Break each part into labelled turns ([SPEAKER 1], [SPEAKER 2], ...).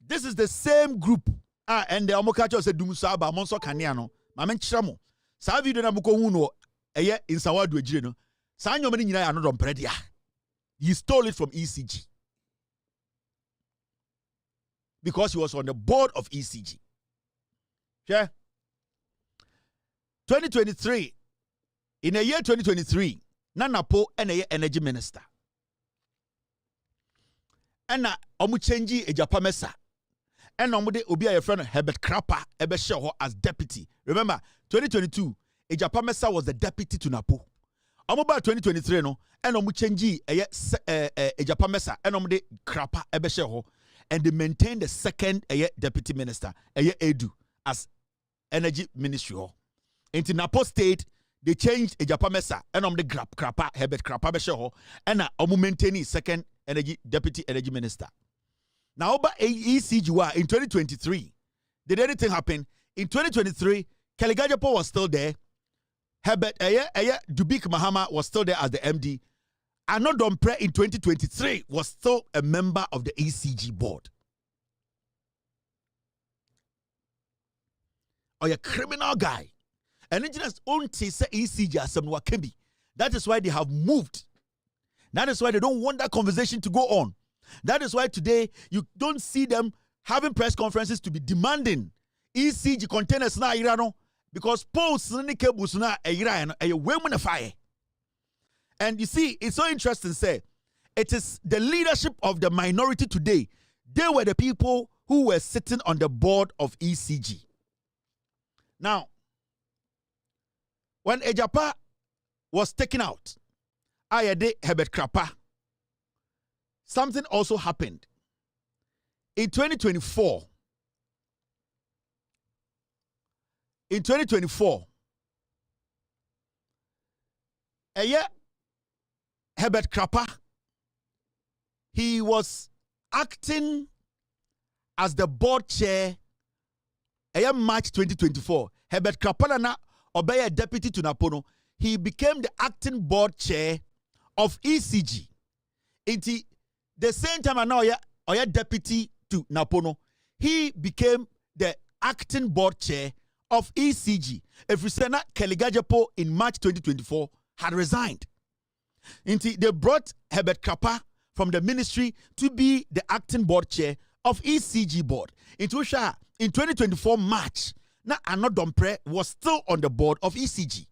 [SPEAKER 1] This is the same group. And the Omokacho said Dumusaba Monso Caniano. Mamen Chamo. Sa video na muko huno eye in Sawadu Ejino. Sa nyo mani nyina another predia. He stole it from ECG. Because he was on the board of ECG. Yeah. 2023. In the year 2023, Nana Po and energy minister. And na omu change Agyapong mesa. And omude obi a friend Herbert Krapper ebe share as deputy. Remember, 2022, Agyapong mesa was the deputy to Napo. Omu ba 2023 no, and omu change Agyapong mesa and omude Krapper ebe share and they maintained the second deputy minister, Edu, as energy ministry. Into Napo State, they changed Agyapong mesa and the Krapper Herbert Krapper be share and na omu maintain second deputy energy minister. Now, over ECG in 2023, did anything happen? In 2023, Agyapong was still there. Herbert Dubik Mahama was still there as the MD. Ano Dompre in 2023 was still a member of the ECG board. Or a criminal guy. And engineers own say ECG as some Wakembi. That is why they have moved. That is why they don't want that conversation to go on. That is why today you don't see them having press conferences to be demanding ECG containers na irano because posts na cables na irano a women fire. And you see, it's so interesting. Say it is the leadership of the minority today. They were the people who were sitting on the board of ECG. Now, when Agyapong was taken out, Ayade Herbert Krapper, something also happened. In 2024, Herbert Krapper, he was acting as the board chair. March 2024, Herbert Krapper na obey deputy to Napono. He became the acting board chair of ECG. Inti the same time now Oya deputy to Napono, he became the acting board chair of ECG. Efrisena Agyapong in March 2024 had resigned. Inti they brought Herbert Krapper from the ministry to be the acting board chair of ECG board. In 2024 March, na Ano Dompre was still on the board of ECG.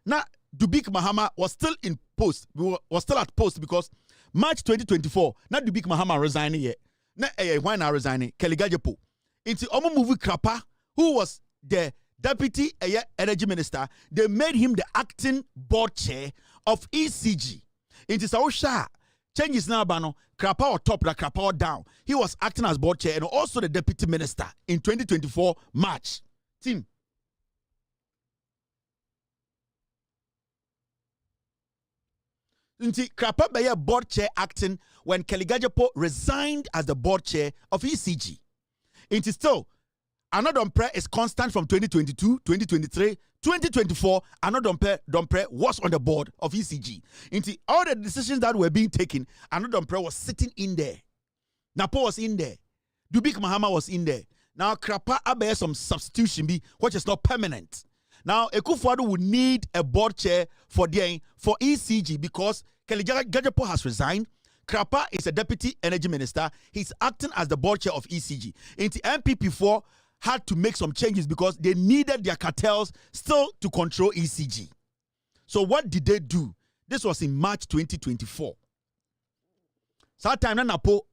[SPEAKER 1] Now, Dubik Mahama was still in post, was still at post because March 2024, na Dubik Mahama resigning yet. Na why not resigning? Agyapong. Into Omo Movie Krapper, who was the deputy energy minister, they made him the acting board chair of ECG. Into Saosha, changes now, Bano, Krapper or top, la Krapper or down. He was acting as board chair and also the deputy minister in 2024 March. Team. Krapper be a board chair acting when Agyapong resigned as the board chair of ECG. It is still, Ano Dompre is constant from 2022, 2023, 2024. Ano Dompre was on the board of ECG. Into all the decisions that were being taken, Ano Dompre was sitting in there. Napo was in there. Dubik Mahama was in there. Now Krapper abe some substitution be which is not permanent. Now Ekufuado would need a board chair for ECG because Agyapong has resigned. Krapper is a deputy energy minister. He's acting as the board chair of ECG. Into NPP4 had to make some changes because they needed their cartels still to control ECG. So what did they do? This was in March 2024. So that time Napo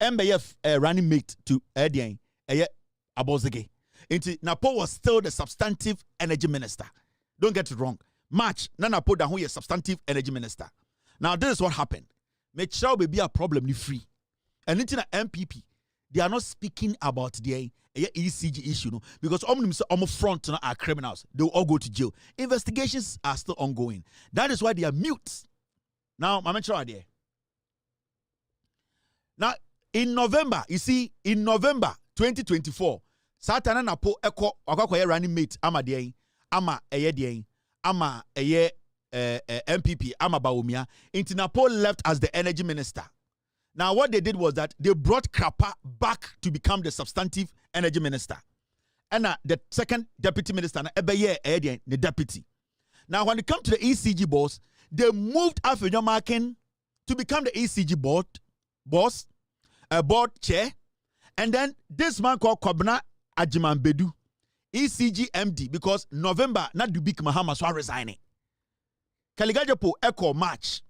[SPEAKER 1] MBF running mate to Edian Abozege. Napo was still the substantive energy minister. Don't get it wrong. March, Napo da who is substantive energy minister. Now this is what happened. Make sure we be a problem ni free. And into the NPP, they are not speaking about the ECG issue, no, because front are criminals. They will all go to jail. Investigations are still ongoing. That is why they are mute. Now, I'm sure there. Now, in November, you see, in November 2024, Satana Napo Eko Wakakoye running mate ama dien ama NPP ama Baumia. Napo left as the energy minister. Now, what they did was that they brought Krapa back to become the substantive energy minister. And the second deputy minister, the deputy. Now, when it comes to the ECG boss, they moved Afenyomakin to become the ECG board chair. And then this man called Kwabena Agyapong, ECG MD, because November, not Dubik Mahama so resigning. Agyapong echo March.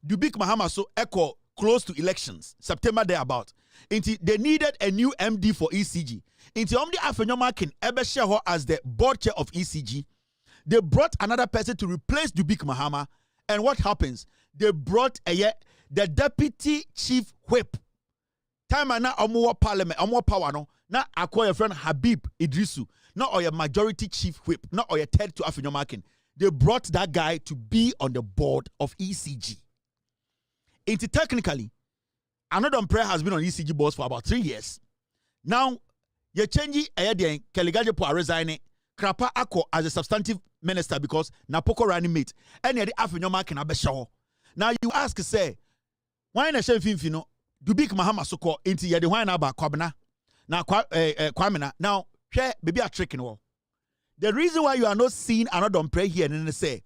[SPEAKER 1] Dubik Mahama so echo close to elections, September thereabout. They needed a new MD for ECG. Omdi Afenyomakin Ebesheho as the board chair of ECG. They brought another person to replace Dubik Mahama. And what happens? They brought the deputy chief whip. Tama na omo parliament, omo power no. Na acquire friend Habib Idrisu. Not or your majority chief whip. Not or your third to Afenyomakin. They brought that guy to be on the board of ECG. Technically, another prayer has been on ECG boards for about 3 years. Now, you're changing Agyapong resigning. Krapa Ako as a substantive minister because Napoko running mate. And the Afenyomakin Abeshaw. Now you ask, say, why na shen finfino? Dubik Mahama Soko into yadi wine about Kwabena. Now Kwamena. Now, share baby a trick in all. The reason why you are not seeing another prayer here and then say,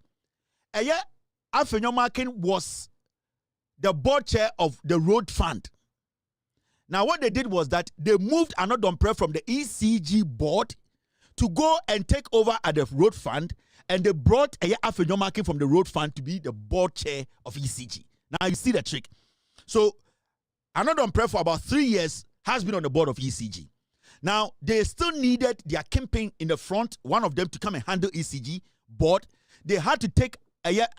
[SPEAKER 1] Afenyomakin was the board chair of the road fund. Now, what they did was that they moved another prayer from the ECG board to go and take over at the road fund, and they brought Afenyomakin from the road fund to be the board chair of ECG. Now, you see the trick. So, another prayer for about 3 years has been on the board of ECG. Now, they still needed their campaign in the front, one of them to come and handle ECG board. They had to take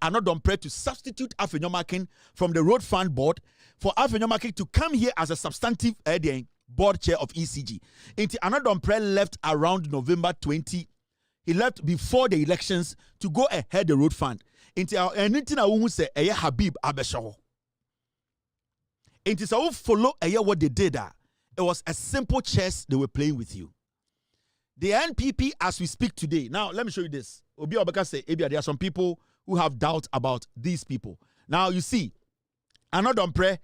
[SPEAKER 1] another prayer to substitute Afenyomakin from the road fund board for Afenyomakin to come here as a substantive board chair of ECG. Another prayer left around November 20. He left before the elections to go ahead the road fund. Anything I won't say Habib Abeshaw. So follow what they did. It was a simple chess they were playing with you. The NPP, as we speak today. Now, let me show you this. Obi Obeka say, there are some people who have doubt about these people. Now, you see, another prayer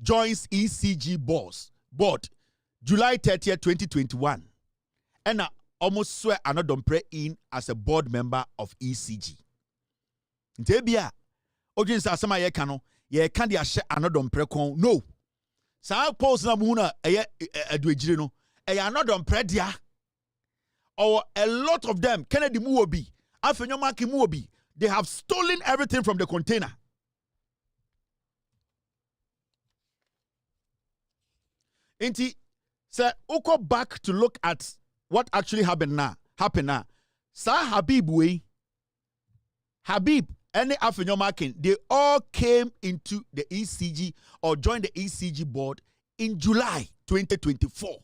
[SPEAKER 1] joins ECG board July 30th, 2021. And I almost swear another prayer in as a board member of ECG. Ntebia, Ojin sa sama ye kano, ye kan dia hye another prayer kon. No. Sa pose na mu na aduejire no. Another prayer dia. Or a lot of them, Kennedy Muobi, Afenyomakin Muobi, they have stolen everything from the container. Inti, say, Uko back to look at what actually happened now. Sa Habib and Afenyomakin, they all came into the ECG or joined the ECG board in July 2024.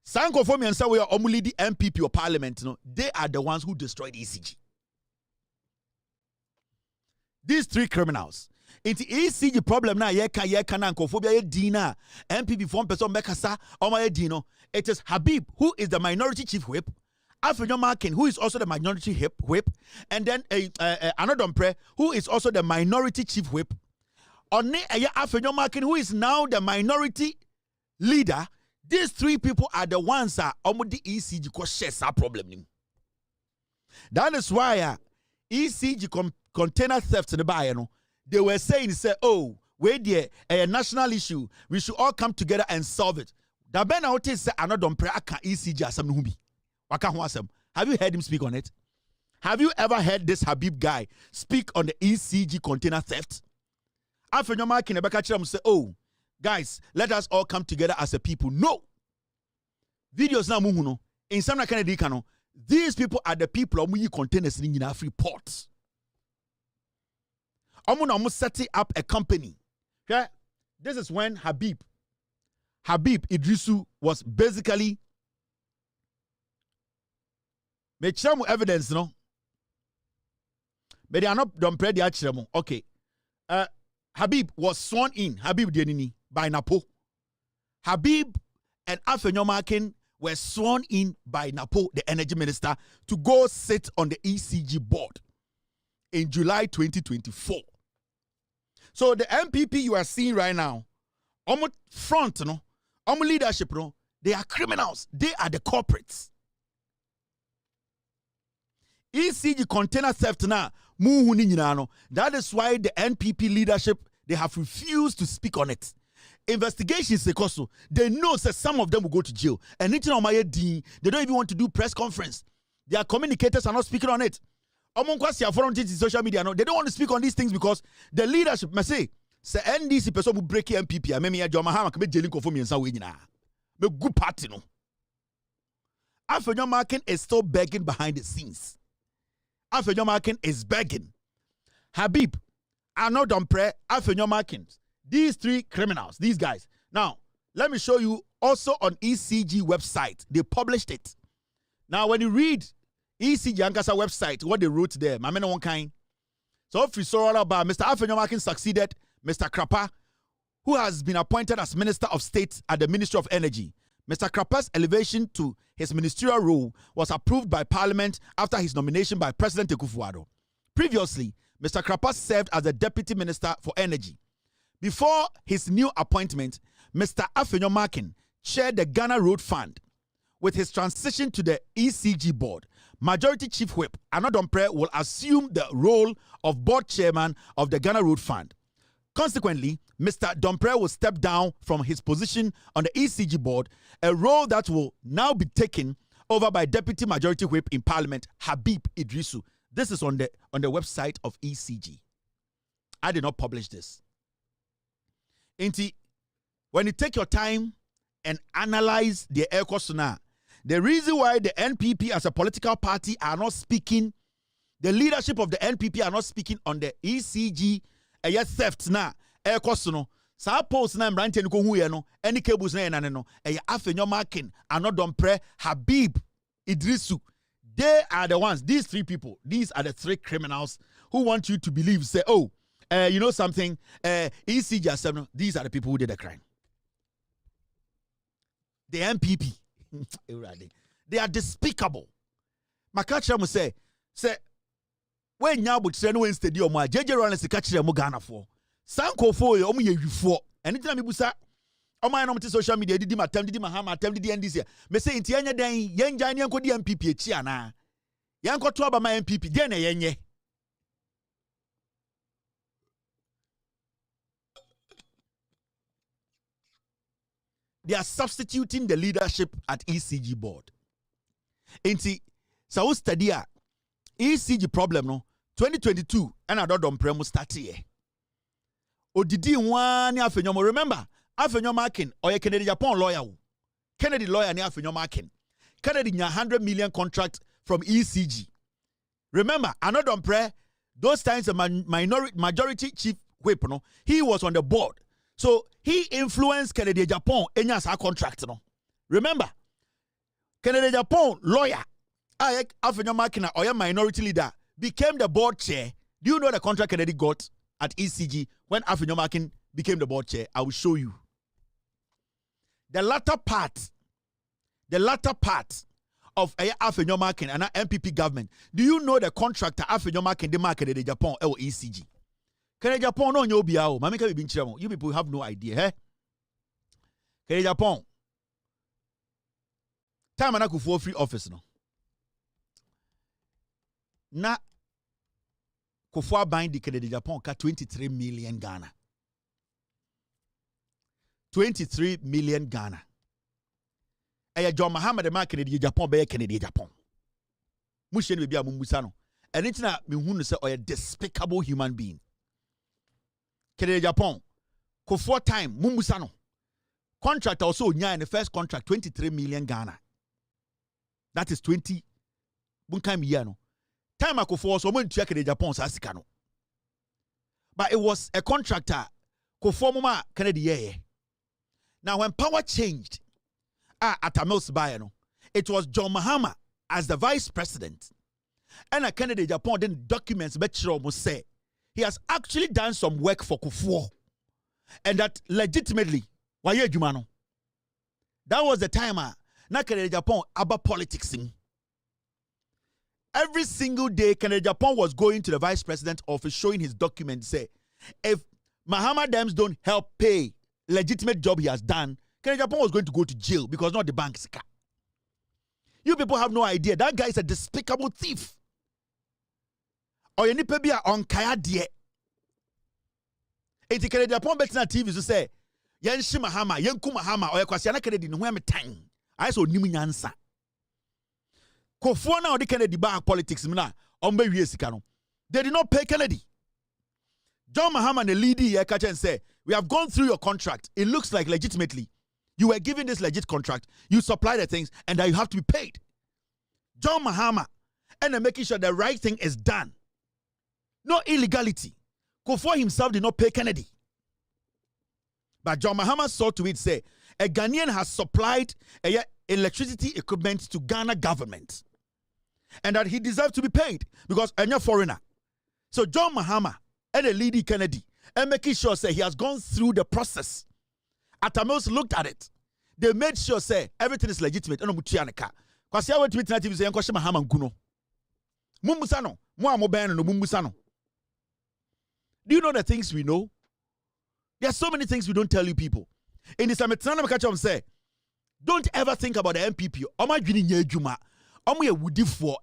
[SPEAKER 1] Sanko for me and say we are only the NPP or parliament, they are the ones who destroyed ECG. These three criminals. It's ECG problem now. Yeka na nkofobia dina NPP form person mekasa oma dino. It is Habib who is the minority chief whip, Afenyomakin who is also the minority whip, and then another prayer who is also the minority chief whip. Only Afenyomakin who is now the minority leader. These three people are the ones that the ECG cause a problem. That is why ECG container theft in the buyer, they were saying, oh, wait there, a national issue. We should all come together and solve it. The Ben out is another prayer ECG as some nubi. Have you heard him speak on it? Have you ever heard this Habib guy speak on the ECG container theft? Afenyomakin Ebeka say, oh, guys, let us all come together as a people. No. Videos now muhuno. In some Kennedy kano. These people are the people who containers in a free ports. Almost setting up a company. Okay? This is when Habib Idrisu was basically make evidence, no? But they are not done the actual. Okay. Habib was sworn in. Habib Denini by Napo. Habib and Afenyomakin were sworn in by Napo, the energy minister, to go sit on the ECG board in July 2024. So the NPP you are seeing right now, Omo front no, omo leadership no, they are criminals. They are the culprits. ECG container theft now. That is why the NPP leadership, they have refused to speak on it. Investigations, they know that some of them will go to jail. And they don't even want to do press conference. Their communicators are not speaking on it. Social media, they don't want to speak on these things because the leadership may say NDC person will break NPP. I mean, John Mahama can be jailing for me and so we the good party no. Afenyo Markin is still begging behind the scenes. Afenyo Markin is begging. Habib, Arnold Dompre, Afenyo Markin. These three criminals, these guys. Now, let me show you also on ECG website. They published it. Now, when you read ECG Ankasa website, what they wrote there, my man one kind. So if you saw all about Mr. Afenyo Markin succeeded Mr. Krapa, who has been appointed as Minister of State at the Ministry of Energy. Mr. Krapa's elevation to his ministerial role was approved by Parliament after his nomination by President Akufo-Addo. Previously, Mr. Krapa served as the Deputy Minister for Energy. Before his new appointment, Mr. Afenyo Markin chaired the Ghana Road Fund. With his transition to the ECG board, Majority Chief Whip Arnold Dompre will assume the role of board chairman of the Ghana Road Fund. Consequently, Mr. Dompre will step down from his position on the ECG board, a role that will now be taken over by Deputy Majority Whip in Parliament, Habib Idrisu. This is on the website of ECG. I did not publish this. When you take your time and analyze the air now, the reason why the NPP as a political party are not speaking, the leadership of the NPP are not speaking on the ECG theft na air cost no sa post na mbrante nko hu ye no any cables na enane no Afenyo Markin Arnold Dompre Habib Idrisu. They are the ones, these three people, these are the three criminals who want you to believe, say, oh, you know something, ECG, these are the people who did the crime. The NPP, they are despicable. Makacha mu say, when you would send one stadium, JJ Rollins catch them Ghana for Sanko for you, ye for anytime you busa. Oh my nom social media, did my time, did my hammer, time did the end this year. Me say in Tianya day, young Janian could the MPP chiana. Young got trouble my MPP, then a yenye. They are substituting the leadership at ECG board. Inti, so study ECG problem no 2022 and I don't premo start here. Odidi one Afenyo, remember Afenyo Markin or a Kennedy Agyapong lawyer. Kennedy lawyer ni Afenyo Markin. Kennedy nya 100 million contract from ECG. Remember, another prayer, those times a majority chief whip, no, he was on the board. So he influenced Kennedy Agyapong enyas a contract no. Remember, Kennedy Agyapong lawyer, Afenyo Markin or a minority leader became the board chair. Do you know the contract Kennedy got at ECG when Afenyo Markin became the board chair? I will show you. The latter part of Afenyo Markin and NPP government. Do you know the contractor Afenyo Markin the market in Japan or ECG? Kennedy Agyapong no nyobiao. Mami ka be nchiremo. You people have no idea, eh? Kennedy Agyapong. Time na kufuo free office no. Na kufuo bind the Kennedy Agyapong ka 23 million Ghana. 23 million Ghana. John Muhammad ma Kennedy Agyapong be Kennedy Agyapong. Muhye ne bia mumbusa no. And it's na me hu no say a despicable human being. Kennedy Agyapong Kufuor time mumbusa no. Contract also nya in the first contract 23 million Ghana. That is 20 bunkam year no. Time Kufuor so mo ntua Kennedy Agyapong sa sika no. But it was a contractor Kufuor mama Kennedy ye. Now when power changed at Tamils Bayano, it was John Mahama as the vice president. And Kennedy Agyapong then documents Betchero must say he has actually done some work for Kufuor. And that legitimately, why you Jumano? That was the time Kennedy Agyapong about politics. Every single day, Kennedy Agyapong was going to the vice president office showing his documents. Say, if Mahama Dems don't help pay legitimate job he has done, Agyapong was going to go to jail because not the bank's car. You people have no idea. That guy is a despicable thief. Or you need to be on kaya die. Eti Agyapong betina TV to say, Yen Shimahama, Yen Kumahama, or Yakwasiana Kennedy, no one time. I saw Niminyansa. Kofuana or the Kennedy bar politics, Mina, Ombe Yesikano. They did not pay Kennedy. John Mahama, the leader here, catch and say, we have gone through your contract. It looks like legitimately. You were given this legit contract. You supply the things, and that you have to be paid. John Mahama, and they're making sure the right thing is done. No illegality. Kufuor himself did not pay Kennedy. But John Mahama saw to it, say, a Ghanaian has supplied electricity equipment to Ghana government. And that he deserves to be paid because I'm a foreigner. So John Mahama and the lady Kennedy and making sure say he has gone through the process. Atamos looked at it. They made sure say everything is legitimate. Because I went to meet say Mahama Guno. Mumbusano. Mumbusano. Do you know the things we know? There are so many things we don't tell you people. In the Sanitary, say, don't ever think about the NPP.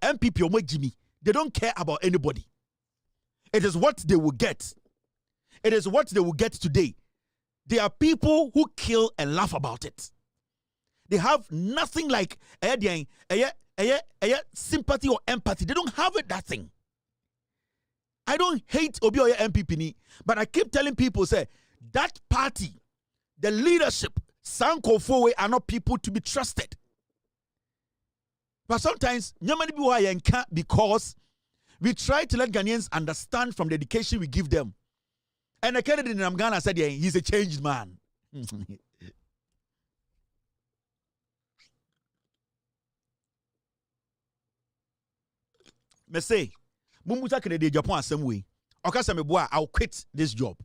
[SPEAKER 1] NPP, they don't care about anybody. It is what they will get. It is what they will get today. There are people who kill and laugh about it. They have nothing like sympathy or empathy. They don't have it, that thing. I don't hate Obi or NPP, but I keep telling people, say, that party, the leadership, Sanko Fowe are not people to be trusted. But sometimes, because we try to let Ghanaians understand from the education we give them. And the candidate in Ghana said, yeah, he's a changed man. Me say, Mumbusa Kennedy Agyapong asem way. Okasa me boa, I'll quit this job.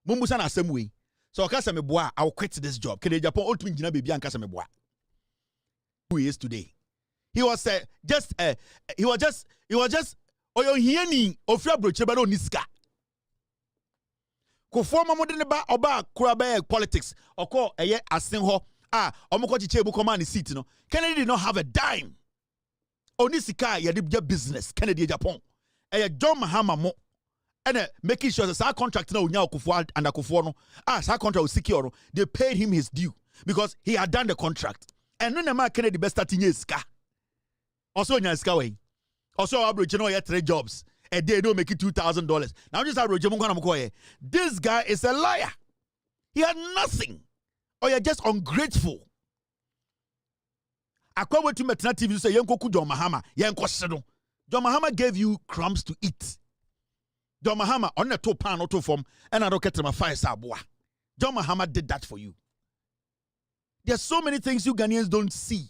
[SPEAKER 1] Mumbusa na asem way. So okasa me boa, I'll quit this job. Kennedy Agyapong ultimate jina baby ankasa me boa. Who he is today? He was just oyo hieni ofia broche ba no niska. Kufuor mamode ne ba oba kura ba politics oko eye asen ho omoko chiche bu command seat no. Kennedy did not have a dime. Onisika ye de business Kennedy Agyapong. John Mahama mo and making sure that our contract now unya Kufuor and Kufuor no our contract was secure. They paid him his due because he had done the contract. And no man Kennedy best starting years ska. Also in ska way. Also average no 3 jobs. A day don't make it $2,000. Now just average this guy is a liar. He had nothing. Or you're just ungrateful. I come with Metna TV say Yanko John Mahama. John Mahama gave you crumbs to eat. John Mahama on the top pan auto form and I don't get to my fire sabwa. John Mahama did that for you. There's so many things you Ghanaians don't see.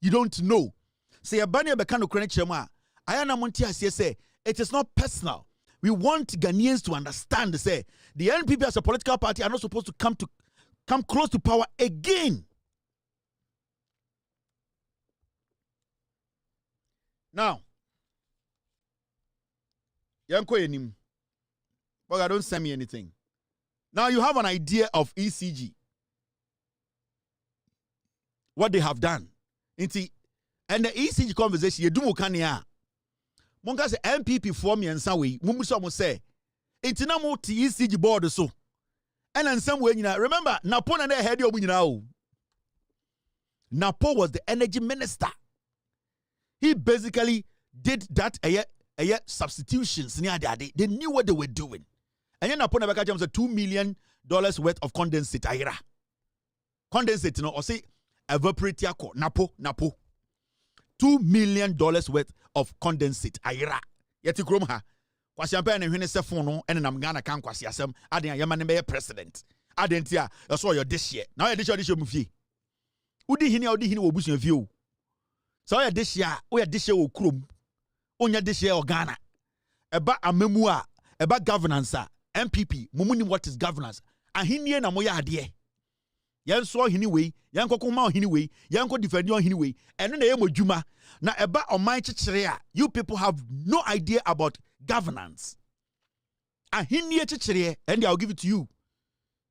[SPEAKER 1] You don't know. Say a banner bekano chema. Ayana Montia say it is not personal. We want Ghanaians to understand. Say the NPP as a political party are not supposed to come close to power again. Now, Yanko Yenim, but don't send me anything. Now you have an idea of ECG. What they have done. And the ECG conversation, you do mukania. Monka say NPP form and some way. Mumusa mo say. Intina mo ti ECG board so. And in some way, remember, Napo na head you now. Napo was the energy minister. He basically did that substitutions. They knew what they were doing. And then Napo na beka $2 million worth of condensate. Condensate, or say evaporate Napo. $2 million worth of condensate. Ayra. Yeti krom ha. Kwasi ampe na hwene se phone no ene nam Ghana kan kwasi asem. Aden yama ne be president. Aden tia so your this year. Now your this year mu fie. Udi hini wo busu fie o. So your this year wo krom. Onya this year o Ghana. Eba amemu a, eba governance a, NPP, mumuni what is governance. Ahini na moya ade. Yan so hini we, yan kokoma hini we, yan ko defend your hini we. Eno na yemo djuma. Na eba omai chichire a, you people have no idea about governance. Ahini chichire, and I'll give it to you.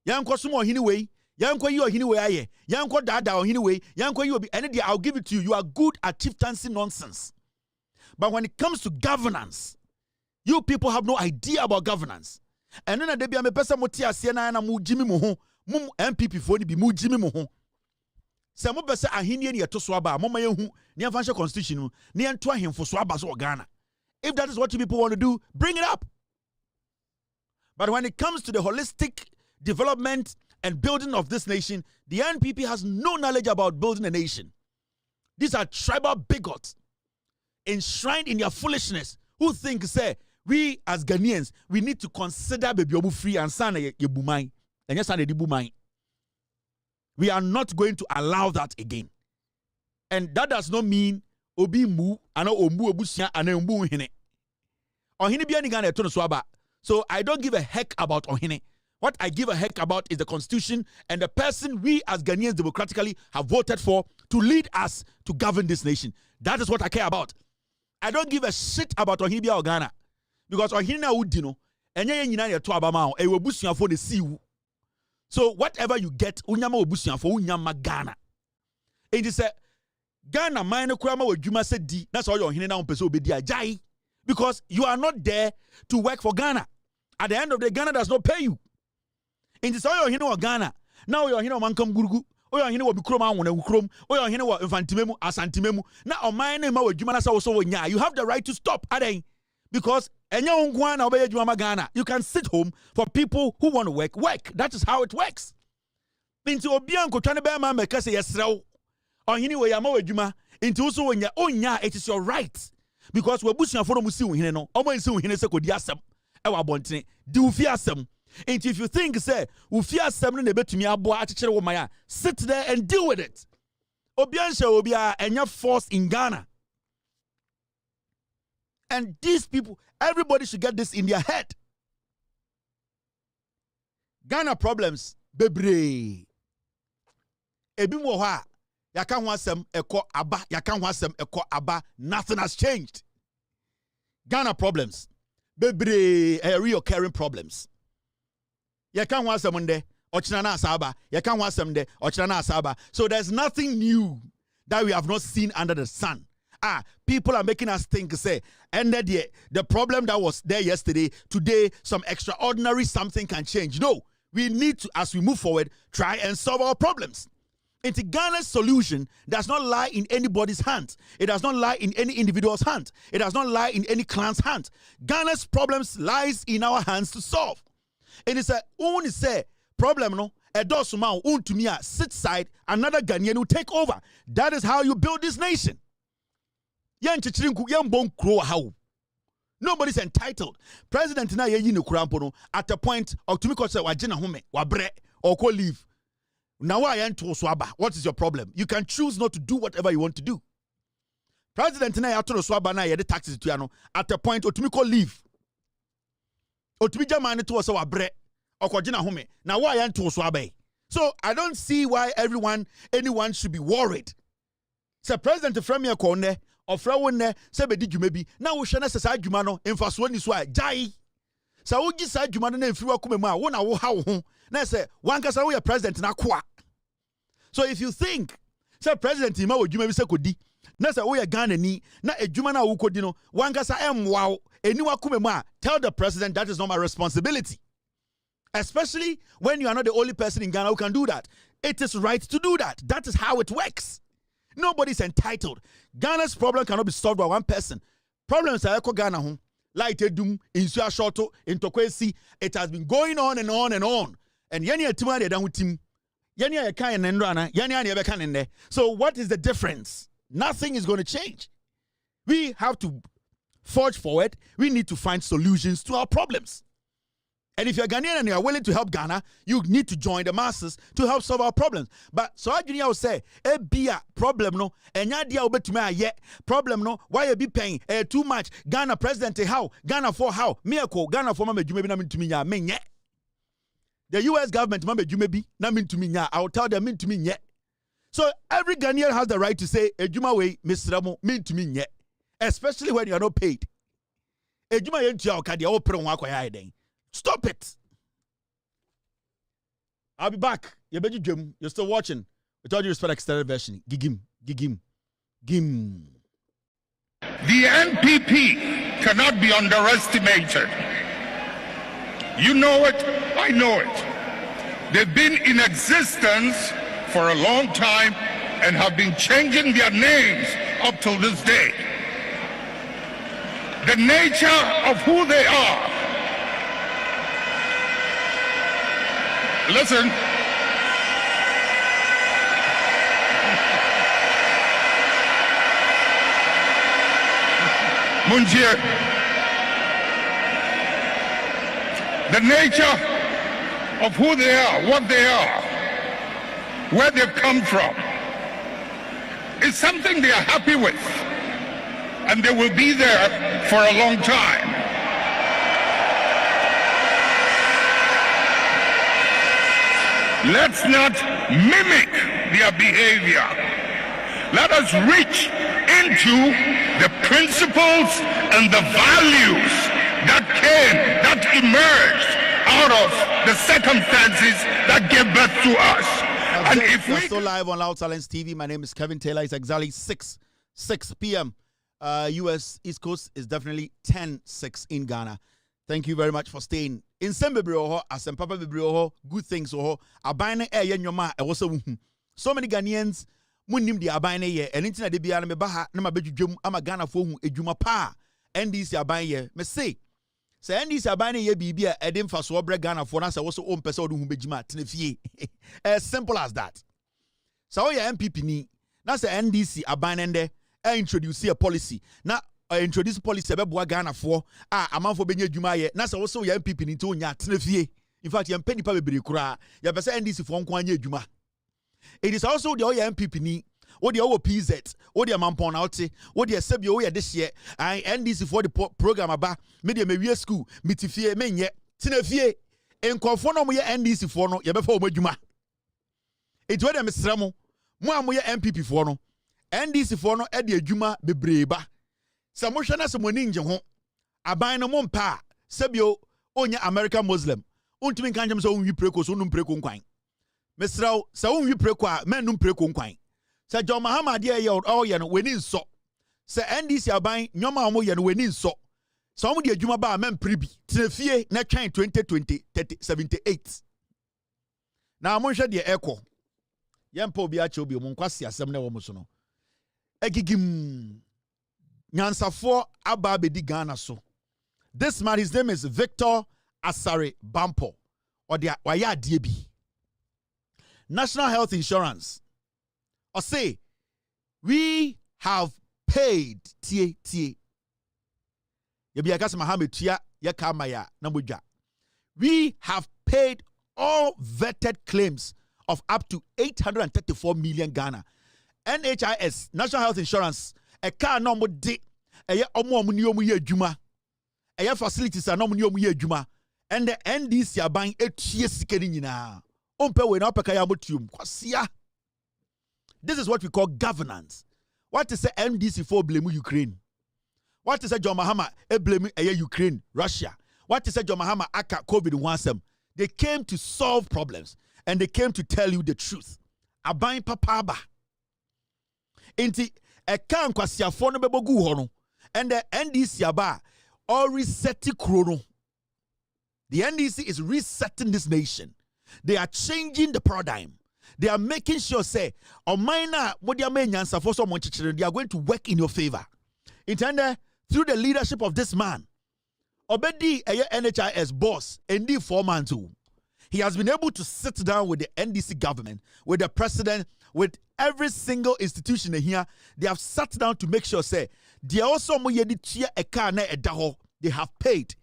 [SPEAKER 1] Yanko sumo hini way. Yanko you hini way aye. Yanko dada hini way. Yanko you be any day I'll give it to you. You are good at chieftaincy nonsense. But when it comes to governance, you people have no idea about governance. And then there be a person moti asiena na mu jimi mo ho. Mum NPP fo ni bi mu jimi mo ho. Se mo bese ahini ne to so aba mo mayehu ne amfa constitution no ne ento ahemfo so aba so Ghana. If that is what you people want to do, bring it up. But when it comes to the holistic development and building of this nation, the NPP has no knowledge about building a nation. These are tribal bigots enshrined in their foolishness who think, say, we as Ghanaians, we need to consider baby obu free and sana ye bumai. And yes, sana di bumai. We are not going to allow that again. And that does not mean obi mu ana ombu obusia ana ombu hine. Ohine bia ni Ghana eto no so aba. So I don't give a heck about Ohine. What I give a heck about is the constitution and the person we as Ghanaians democratically have voted for to lead us to govern this nation. That is what I care about. I don't give a shit about Ohine bia or Ghana. Because Ohine na wudi no, enye ye nyina ye to aba ma o, e wobusuafo de siwu. So whatever you get, unyama wobusuafo unyama Ghana. It is a Ghana mine kura ma wadwuma se di. That's all your Ohine na ompese obedi ajai. Because you are not there to work for Ghana. At the end of the day, Ghana does not pay you. In this oil, you know Ghana. Now you're here on Mankam Gurgu. Or you're here on Bukroma, one Ukrom, or you're here on Infantimemu, Asantimemu. Now, on my name, you have the right to stop. Because you can sit home for people who want to work. Work. That is how it works. Into Obianko, Chanabama, Mekase, yes, or anyway, Yama, into also when you're it is your right. Because we're pushing for Musu, you know, almost soon, he said, Yasam, our bonnet, do fiasam. And if you think, say, Ufia Sam, the bet to me, Maya, sit there and deal with it. Obiansha Obia and your force in Ghana. And these people, everybody should get this in their head. Ghana problems, bebre. Ebimoha. Yakan wasem eko aba, yakan wasem eko aba, nothing has changed. Ghana problems, bebre, reoccurring problems. Yakan wasem unde, ochinana asaba, yakan wasem de, ochinana asaba. So there's nothing new that we have not seen under the sun. People are making us think, say, and the problem that was there yesterday, today, some extraordinary something can change. No, we need to, as we move forward, try and solve our problems. Into Ghana's solution does not lie in anybody's hands. It does not lie in any individual's hands. It does not lie in any clan's hands. Ghana's problems lies in our hands to solve. And it's a only say problem no a dosuma to me sit side another Ghanaian will take over. That is how you build this nation. Nobody's entitled. President na ye no kurampo at a point of to me say wagina home wabre or ko leave. Now I am to swaba. What is your problem? You can choose not to do whatever you want to do. President na ya to swaba na ye the taxes to ano at a point or to me call leave. Or to be jamani to so wabre or kwagina home. Now why am to swaba? So I don't see why anyone should be worried. Say President from your corner or from ne say be did you maybe now we shall necessary jumano in fast one is why jai. So we just said jumano if you are coming ma one how na say one kasa we president na kwa. So if you think say president ima wo juma bi say kodi na say we Ghana ni na ejuma na wo kodi no one kasa wow eniwa kumema tell the president that is not my responsibility. Especially when you are not the only person in Ghana who can do that. It is right to do that. That is how it works. Nobody's entitled. Ghana's problem cannot be solved by one person. Problems are echo Ghana home. Like Edum, in Suashoto, in Tokwesi. It has been going on and on and on. And yani atima de dan utim. Yani akan nendra yani ani ebe kan nende. So what is the difference? Nothing is going to change. We have to forge forward. We need to find solutions to our problems. And if you're Ghanaian and you're willing to help Ghana, you need to join the masses to help solve our problems. But so I will say, be a problem no, and ya obetuma yet problem no, why you be paying too much? Ghana president how? Ghana for how? Miracle Ghana for mama jumebi na min to me ya men yet. The US government mama jumebi na min to me ya. I will tell them min to me yet. So every Ghanaian has the right to say ejuma way Mr. Ramo min to me yet, especially when you are not paid. Ejuma yentia okadi o pre won akoya eden. Stop it. I'll be back. You're still watching. With all due respect, extended version. Gigim.
[SPEAKER 2] The NPP cannot be underestimated. You know it, I know it. They've been in existence for a long time and have been changing their names up till this day. The nature of who they are. Listen. Munjir, the nature of who they are, what they are, where they've come from, is something they are happy with, and they will be there for a long time. Let's not mimic their behavior. Let us reach into the principles and the values that emerged out of the circumstances that gave birth to us.
[SPEAKER 1] And if we're still live on Loud Silence TV, my name is Kevin Taylor. It's exactly 6 p.m. US East Coast is definitely 10:06 in Ghana. Thank you very much for staying. In Sembebrio, Asempapa Bebrio, good things. Abine Yanyoma, so many Ghanaians. Munim di abane ye enitina de bia na me baha na mabedwudwam ama Ghana fo hu edwuma pa NDC abane ye me say NDC abane ye bibia ede mfa so obre Ghana fo na se wo so o mpese odu hu bejima tenefie as simple as that. So we NPP ni na se NDC abane nde introduce a policy na introduce policy be boa Ghana fo amanfo benye edwuma ye na se wo so NPP ni to nya tenefie. In fact ye mpani pa bebre kura ye pese NDC fo nko anya edwuma. It is also the NPP ni, or the PZ, or the Mampon Outi, or the Sebio this year. I NDC for the program about media media school, mitifie menye, tinefie, and conform with NDC for no, before Mojuma. It's where the Mr. Mo NPP for no, NDC for no, Eddie Juma be breba. Samoshana Samoninja home, Abina Mompa, Sebio, onya American Muslim, Untumin Kanjam so we precos unum precon. Mesrao sa unwi preko a menum preko nkwan sa John Mahama de ye o ye no weni nso sa NDC aban nyoma omo ye no weni nso sa omo de adwuma ba men pribi tenefie na twan 2020 78 na mo hwe de eko yempa obi a che obi mo nkwase asem na wo mo so no egigim nyansafo aba bedi Ghana so. This man, his name is Victor Asare Bampo or the waya DB. National Health Insurance. Or say, we have paid tie. We have paid all vetted claims of up to 834 million Ghana. NHIS, National Health Insurance, a car no more de a omo ye juma. A facilities are no ye juma. And the NDC are buying 8 years now. This is what we call governance. What is the NDC for blame Ukraine? What is the John Mahama blame Ukraine, Russia? What is the John Mahama aka COVID-19? They came to solve problems and they came to tell you the truth. Abain papaba. Inti a kan kwasia for no bebogu hono and the NDC aba all resetting chrono. The NDC is resetting this nation. They are changing the paradigm. They are making sure, say, they are going to work in your favor. Intended through the leadership of this man, Obedi NHIS boss, ND foreman too. He has been able to sit down with the NDC government, with the president, with every single institution here. They have sat down to make sure, say, they also they have paid.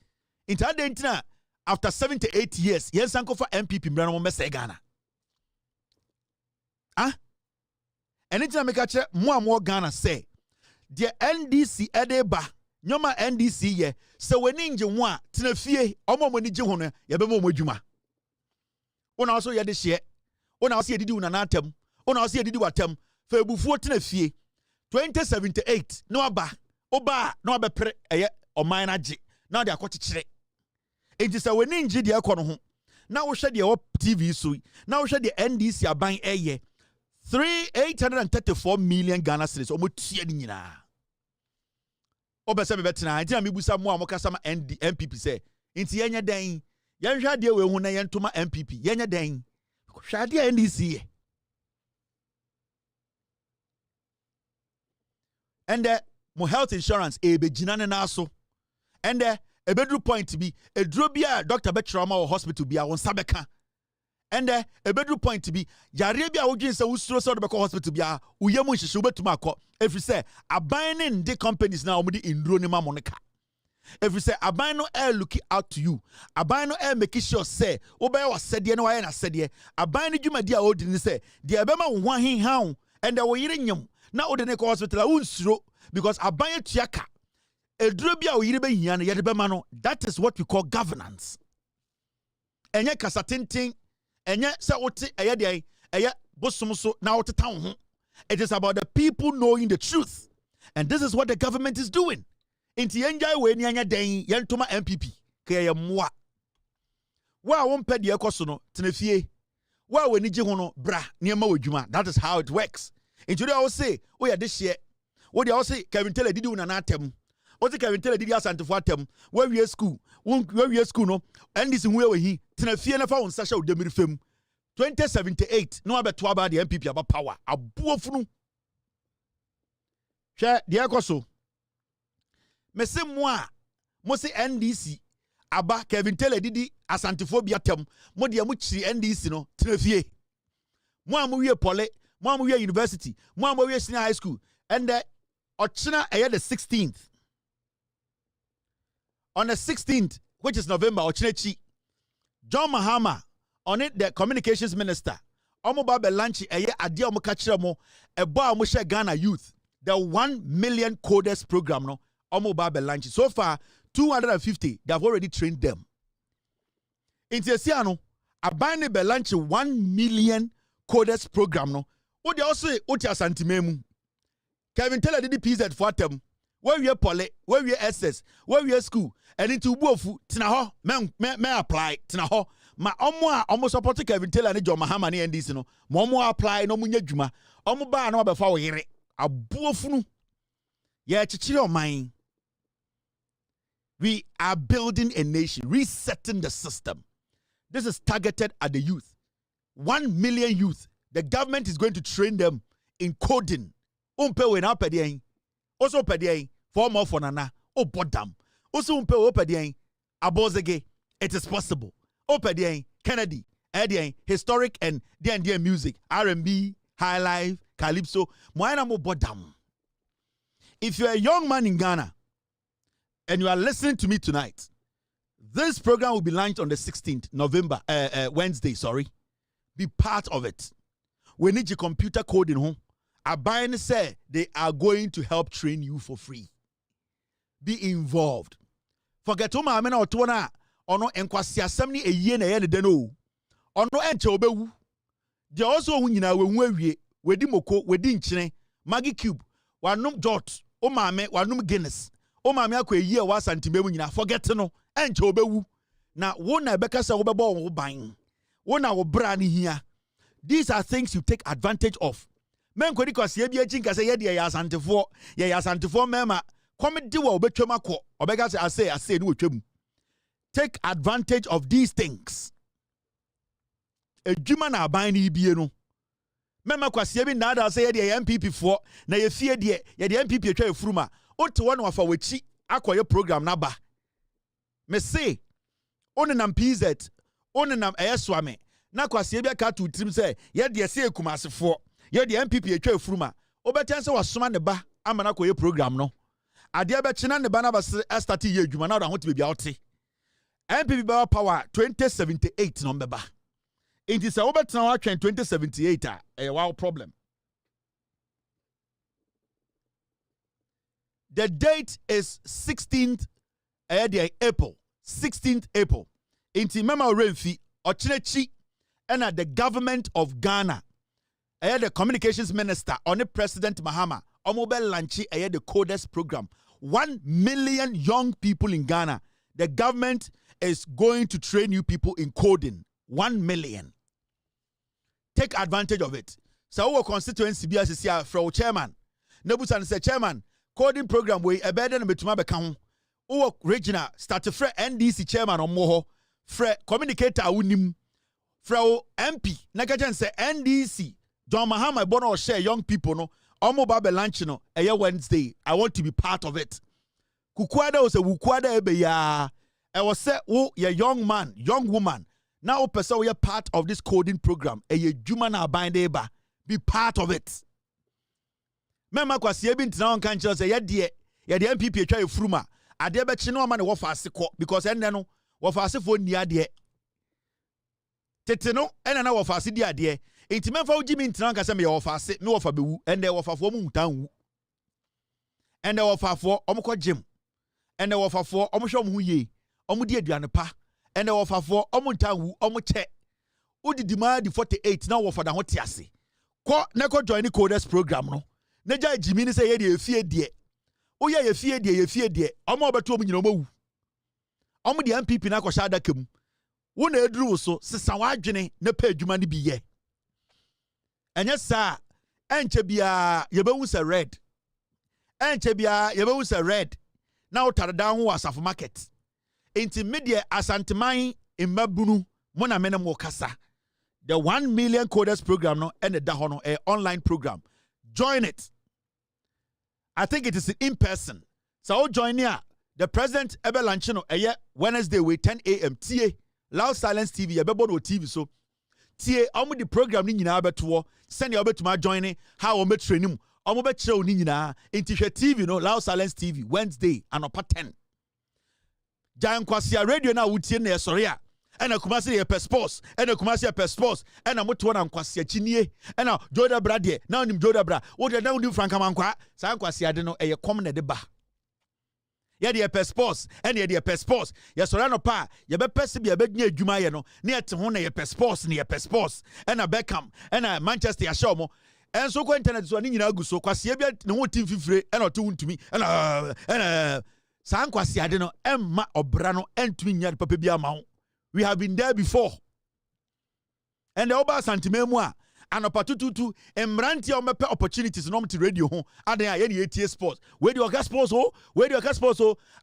[SPEAKER 1] Intended after 78 years, yes, uncle for NPP, Brano Messe Ghana. Anytime I catch more Ghana say, the NDC Edeba, Nyoma NDC ye, so when ninja one, Tinefie, Omo Monijuna, Yabemo Mojuma. One also ya this year, one also did do an atom, one also did do a term, for before Tinefie, 2078, no aba, oba, no aba or minor G, now they are quite. It is a winning GD economy. Now we share the TV so. Now we share the NDC aban eye. 834 million Ghana cedis. Omo tie ni nyina. Obese me betina. Nti na me busa mo amokasa ma NPP say. Nti yenya den. Yen hwa de we hu na yen toma NPP. Yenya den. Hwa de NDC ye. And mo health insurance be gina na so. And a bedroom point to be a drobia Dr. Betrama or hospital be our sabeka. And a bedroom point to be Yarabia Ojin so Ustro the hospital be a Uyamush Shubet to Marco. If you say a buying the companies now in Dronima Monica. If you say a buy no air looking out to you, a buy no air making sure say, Obey was said no I said ye, a buy no you dear old didn't say, the Abema one hing hound, and they were eating him. Now the neck hospital I won't throw because I buy a tiaka. That is what we call governance. Enye kasatinting, enye se oti eye bosumso na oti town. It is about the people knowing the truth. And this is what the government is doing. Inti enjay we ni anya den yentoma NPP kaya mwa. Wa won pe de ekoso no tenefie. Wa we ni je ho no bra niema wadwuma. That is how it works. Inti they all say, "Oh yeah this year." What they all say, Kevin Taylor did una na atem. What the Kevin Taylor did asante for atem. Where we school no. And this we he tenefie na fa won sasha odemiri fam. 2078 no abeto about the NPP about power. Abuofunu. Hwe de ekoso. Mese moi se NDC aba Kevin Taylor didi asantephobia tem mo de chiri NDC no tenefie mo amuwie pole mo amuwie university mo amuwie senior high school and ochina the 16th on the 16th which is November ochina John Mahama on it the communications minister omo ba be lunch ade omo ka kire mo ebo a mo share Ghana youth the 1 million coders program no omo ba be lunch so far 250 they have already trained them in Tiesiano abane be lunch 1 million coders program no wo de also oti asantimemu Kevin Taylor did the PZ for them where we pole where we SS where we school and into buofu tina ho me apply tina ho ma omo support Kevin Taylor ni John Mahama ni NDC no ma omo apply no munya dwuma omo ba na obefa wo yere abuofunu ye chichire oman. We are building a nation, resetting the system. This is targeted at the youth. 1 million youth. The government is going to train them in coding. Also pediyen for more for nana. Oh bodam. Also pediyen abozege. It is possible. Oh pediyen Kennedy. Ediyen historic and D&D music. R&B, high life, calypso. Moana mo bodam. If you're a young man in Ghana, and you are listening to me tonight, this program will be launched on the 16th November, Wednesday, sorry. Be part of it. We need your computer coding home. Abayne say they are going to help train you for free. Be involved. Forget to my or tona ono enkwasi asemni eye na ye ne deno. Ono enche obewu. They also nyina we di moko, we di nchine, Maggie Cube, wanum Jot, o mame, wanum Guinness. O mame akwa ye wa santimemu nyina forget no enche obewu na wo na beka se wo bebo wo ban wo na wo bra ne hia. These are things you take advantage of. Men kwedi kwase bia chinka se ye de ya asantefo mema komedi wa obetwam akọ obeka se ase ni wotwam. Take advantage of these things. Ejuma na aban ni bie no mema kwase bi na da se ye de NPP fo na ye fie de ye de NPP atwa efuruma ote one wafa wachi akoye program na ba me say onenam PZ onenam ayeswame na kwase bia ka to trim say ye de se ekumasefo ye de NPP atwa efuruma obetan se wasoma ne ba amana koye program no ade be china ne ba na ba start ye adwuma na ho te bia ote NPP ba power 2078 no mbeba it is a obetan wa 2078 a wow problem. The date is 16th April. 16th April. Inti mema renfi ochinechi and the government of Ghana. The communications minister on the President Mahama omobel lanchi the coders program. 1 million young people in Ghana. The government is going to train you people in coding. 1 million. Take advantage of it. So our constituency be as a from chairman. Nebusan say chairman, coding program we a better than betuma become. Our regional start to fre NDC chairman or more. Fre communicator unim. Fre MP. Nagajan say NDC. John Mahama bono share young people no. Omo babe lunch no. A Wednesday. I want to be part of it. Kukwada was a wukwada ebe ya. I was say, oh, you're young man, young woman. Now, person, we are part of this coding program. A ye juma na bind eba. Be part of it. Mema kwa siye binti na onkanchi say ya die NPP try fruma. Ade be chino ama ne wo faase ko because enne no wo faase fo ni ade. Tete no enne na wo faase di ade. Enti memfa wo jimi ntina nka se me wo faase me wo fa bewu enne wo fafo mu ntanwu. Enne wo fafo omko gym. Enne wo fafo omhwe omhu ye. Omudi aduane pa. Enne wo fafo omuntanwu omche. Udi demand 48 na wo fa da ho tiase. Ko na ko join the coders program no. Neja jimi ni say ye de efie de. Wo ye efie de. Omo obeto omu nyina omu. Omu de NPP na ko sha adaka mu. Wo na eduru so sesa wa adwene na pa adwuma ni bi ye. Enye sa enche bia ye be wu se red. Enche bia ye be wu se red. Na wo tare down ho asafo market. Enti media asanteman immabunu mo na menem wo kasa. The 1 million coders program no and the dahono a online program. Join it. I think it is in person. So join here. The president ebe lanchino Wednesday with 10 a.m. TA Loud Silence TV ebebo no TV so TA omo the program ni nyina abeto send your to my joining how omo training omo be kire oni nyina intishe TV no Loud Silence TV Wednesday and upper 10. Jan kwasia radio na wutie na esore a ena kumase ye sports ena kumase ye sports ena moto na nkwasia chinie ena joda bra de na onim joda bra wo de na onim franka mankwa sa nkwasia de no eye kom na de ba ye de sports ena ye de sports ye sore no pa ye be pese bia be gnya adwuma ye no na ye te ho na ye sports na ye sports ena Beckham ena Manchester ya show mo enso ko internet so ni nyina aguso kwasia bia ne ho tim fifire ena oto wuntumi ena sankwasi ade no emma obra no entumi nya papa bia ma ho. We have been there before. And the oba santimemu a anopatututu emranti o mepe opportunities no mti radio ho adan a ye ATA sports we the oga sports ho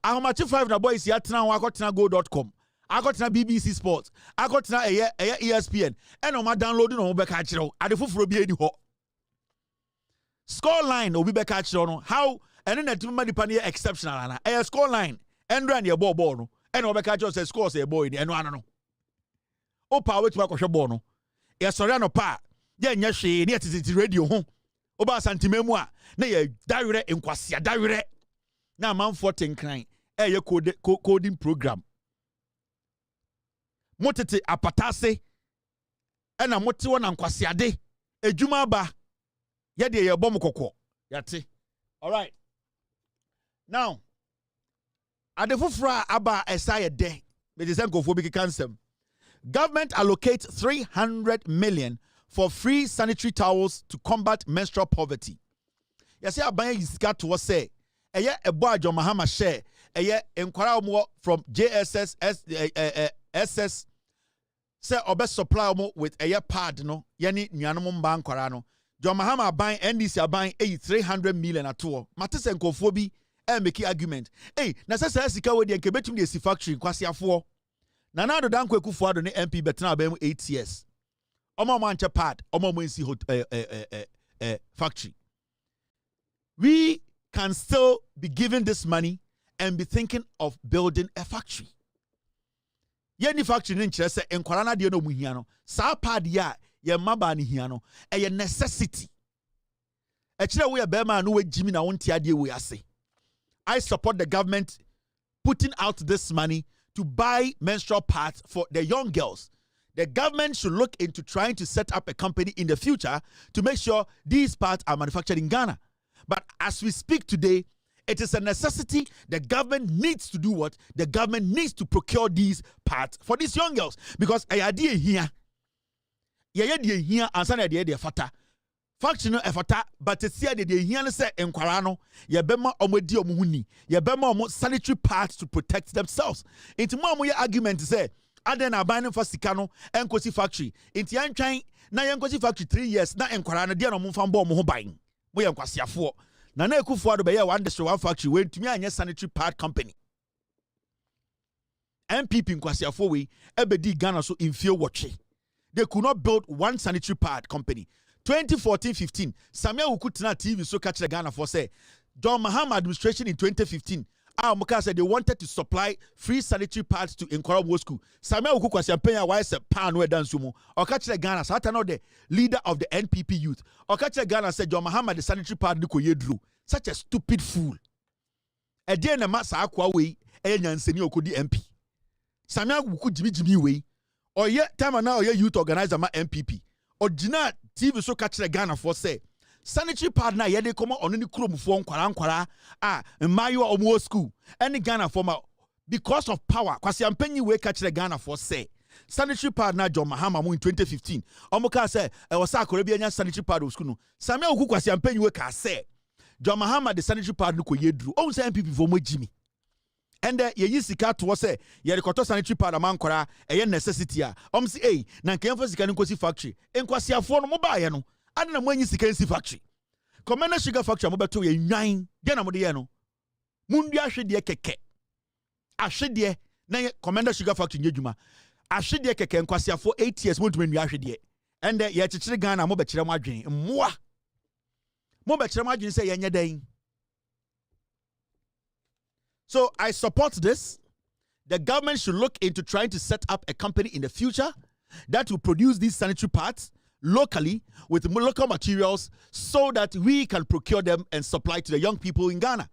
[SPEAKER 1] ahomachi 5 na boys ya tena ho akotena go.com akotena BBC sports akotena ESPN and o ma download no be ka kire ho ade foforo bi edi ho score line obi be ka kire no how and then the nipa ne exceptional ana score line endra ne ball no and obeka just say score say boy ni eno ano no opa wetu akwohwe ball no ye sori no pa ye nya hwe ne yetiti radio ho oba santimemu a na ye dawere enkwase dawere na manfo tenkran ye coding program motete apatase na mote wona nkwase ade edwuma ba ye de ye bom kokko yate. All right, now Adefufra aba esaya de medicine cancer. Government allocates 300 million for free sanitary towels to combat menstrual poverty. Yase abanye yisika to say eye ebo ajo mahama share eye enkwara omo from JSS SS say obe supply omo with eye pad no yani nuanom mba nkwara no John Mahama aban NDC aban 300 million ato matese nkofo bi make argument na sasa sika we de nkebetum de si factory kwasiafo na na do dan kwekufu ado ne MP betena abam 8 years omo manche pad omo nsi factory. We can still be given this money and be thinking of building a factory. Ye factory ni nkyere se enkwara na de no mu hia no sa pad ya ye maba ni hia no a necessity e kire we be ma no we jimi na wonte ade we ase. I support the government putting out this money to buy menstrual pads for the young girls. The government should look into trying to set up a company in the future to make sure these pads are manufactured in Ghana. But as we speak today, it is a necessity. The government needs to do what? The government needs to procure these pads for these young girls. Because a idea here, fata. Faction no efata, but it's here the here say enkwara ye bema omodi omuhuni ye bema omo sanitary pads to protect themselves. Into more argument say aden aban for sikano enkosi factory enti antwan na yenkosi factory 3 years na enkwara no de no momfa mbo mo ho ban mo yenkwasiafo na Akufo-Addo be one district one factory we ntumi anye sanitary pad company NPP nkwasiafo we ebedi Ghana so infie watche. They could not build one sanitary pad company. 2014-15, Samia Ukutna Thieves so catch the Ghana for say John Mahama administration in 2015. Muka said they wanted to supply free sanitary pads to Nkwara School. Samia Ukukwasi Penya why say pan we dance sumo. Or catch the Ghana, Sata no the leader of the NPP youth. Or catch the Ghana said John Mahama the sanitary pad niko yedru. Such a stupid fool. A day na masa akwa we nyanseni okodi MP. Samia Uku Jimmy we. Or yet Tama now ye youth organizer ma NPP. Or Jina TV so catch the Ghana for say sanitary pad na yede komo on any krom for nkwara mayo omo school any Ghana for ma because of power kwasi ampanyi we catch the Ghana for say sanitary pad na John Mahama mu in 2015 omo ka say e was akore bi anya sanitary pad o school no Samuel Oku kwasi ampanyi we ka say John Mahama the sanitary pad no ko yedru o say NPP for mo jimi and ye yi sika to say ye rekoto sanitary pad amankora e necessity a say na nkan fa sika nkosi factory enkwasiafo no mo ba ye no ade na mo anyi sika nsi factory commander sugar factory mo beto ye nwan de na mo de ye no mundu ahwede keke ahwede na commander sugar factory nyedwuma ahwede keke enkwasiafo 8 years mo ntumi nwa ahwede and ye chichire Ghana mo be kire mo adwen mmoa mo be kire mo adwen say ye nyedan. So I support this. The government should look into trying to set up a company in the future that will produce these sanitary pads locally with local materials so that we can procure them and supply to the young people in Ghana.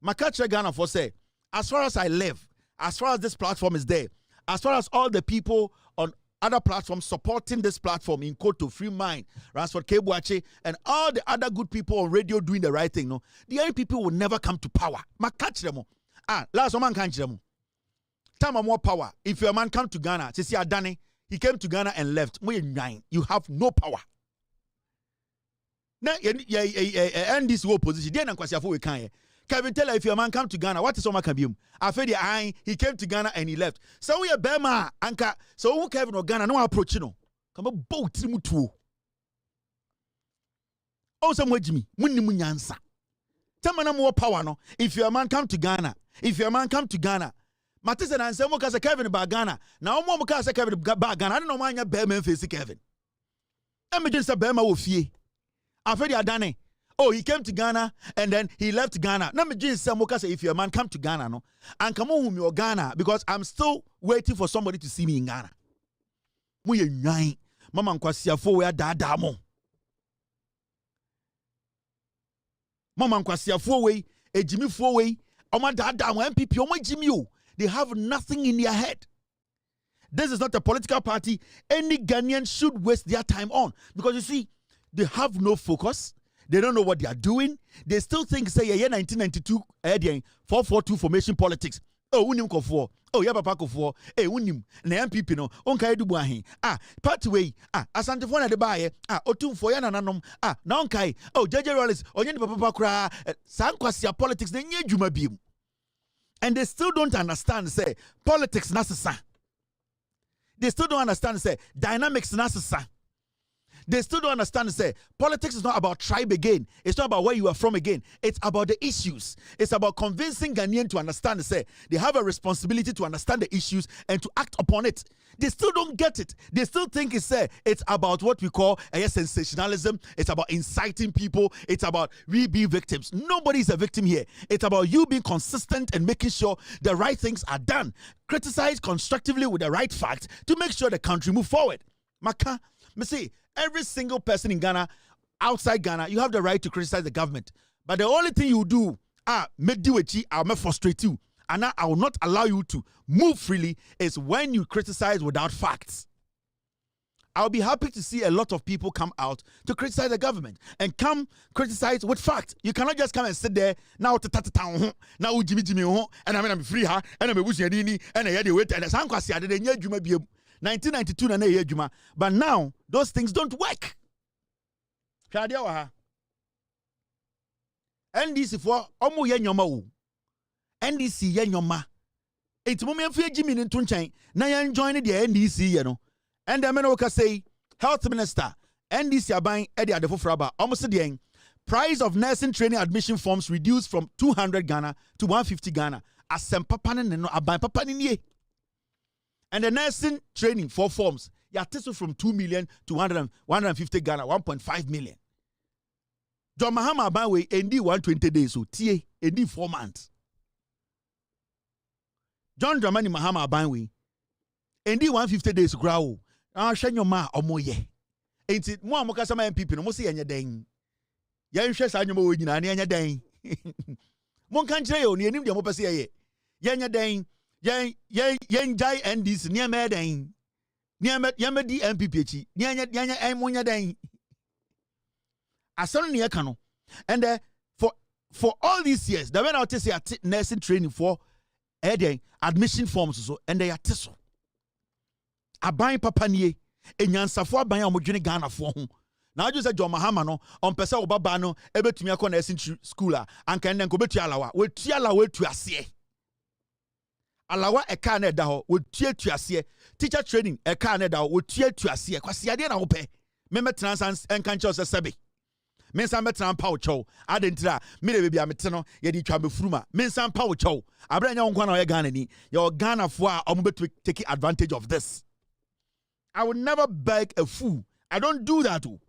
[SPEAKER 1] Makacha Ghana for say, as far as I live, as far as this platform is there, as far as all the people on other platforms supporting this platform in Koto, Free Mind, Ransford Kebuache, and all the other good people on radio doing the right thing, no, the young people will never come to power. Makacha them. Last man can't them. Tama more power. If your man come to Ghana, see Adane, he came to Ghana and left. You have no power. Now, and this whole position, then we can. Kevin tell her if your man come to Ghana, what is Oma Kabium? I feel the he came to Ghana and he left. So we are Bema, Anka. So who Kevin or Ghana, no approach, you know. Come a boat, Timutu. Oh, some way, Jimmy, Munyansa. Tama more power, no. If your man come to Ghana, Matisa and say Moka Kevin ba Ghana. Now Moka say Kevin ba Ghana. I don't know why you bear men face Kevin. I'm just a bear ma fie. Afedi Adane. Oh, he came to Ghana and then he left Ghana. Now me just say Moka say if your man come to Ghana, no, and come on your Ghana because I'm still waiting for somebody to see me in Ghana. Mo ye nyan. Mama nkwasi afo we dada mo. Mama nkwasi afo we ejimi fo we. Oma dada mo NPP oma ejimi o. They have nothing in their head. This is not a political party any Ghanaian should waste their time on. Because you see, they have no focus. They don't know what they are doing. They still think, say, yeah, 1992, 442 formation politics. Oh, unim kofo. Oh, yeah, papa kofo. Eh, unim. Na MPP no. Onka edu buahin. Party way. Asante fo na de baye. Otum fo ya nananom. Na onkai. Oh, JJ Rollins. Onye ni papa kura. Sankwasi politics na nye djuma biem. And they still don't understand, say, politics necessary. They still don't understand, say, dynamics necessary. They still don't understand, say, politics is not about tribe again. It's not about where you are from again. It's about the issues. It's about convincing Ghanaians to understand, say, they have a responsibility to understand the issues and to act upon it. They still don't get it. They still think it's about what we call sensationalism. It's about inciting people. It's about we be victims. Nobody is a victim here. It's about you being consistent and making sure the right things are done. Criticize constructively with the right facts to make sure the country move forward. Maka, me see, every single person in Ghana, outside Ghana, you have the right to criticize the government. But the only thing you do, I'll frustrate you. And I will not allow you to move freely is when you criticize without facts. I'll be happy to see a lot of people come out to criticize the government and come criticize with facts. You cannot just come and sit there now now Jimmy and I'm free and I'm a bushini and I had to wait and as 1992 na ye juma, but now those things don't work. NDC for omo ye nyoma o. NDC ye nyoma. It's moment for Jimmy in Tunchain. Now you join the NDC, you know. And the men say, Health Minister, NDC are buying Eddie Adefo Fraba, almost the end. Price of nursing training admission forms reduced from 200 Ghana to 150 Ghana. As some papa no aban papa ni. And the nursing training for forms, you are from 2 million to 150 Ghana, 1.5 million. John Mahama Abanwe, ND 120 days, so TA, ND 4 months. John Dramani Mahama Abanwe, ND 150 days, grow. I'll show you ma or more ye. Ain't it more Mokasama NPP, no more see any day. Yan shares annual win and any day. One country only any of your mopasi ye. Yan day, yan jai and this near Madane. Near Yamadi NPP, near Yanya and Monya day. A son near Cano. And for all these years, the men out say nursing training for admission forms so and they are teso. A buying papa nie, a nyansafo buying homogenic Ghana for whom. Now just say John Mahama no on pesa obaba no ebe tumi akọ nursing school and can then go betu alawa we tu alawa tu ase alawa e ka na da ho we tu ase teacher training e ka na da ho we tu ase kwase ade na wo pe me trans and kan cho se sebe me san betra pa wo chow adentira me de bia mete no ye di twa befuruma me san pa wo chow abranya wo nkwa na ye Ghana ni ye Ghana fo a omo betu take advantage of this. I would never beg a fool. I don't do that too.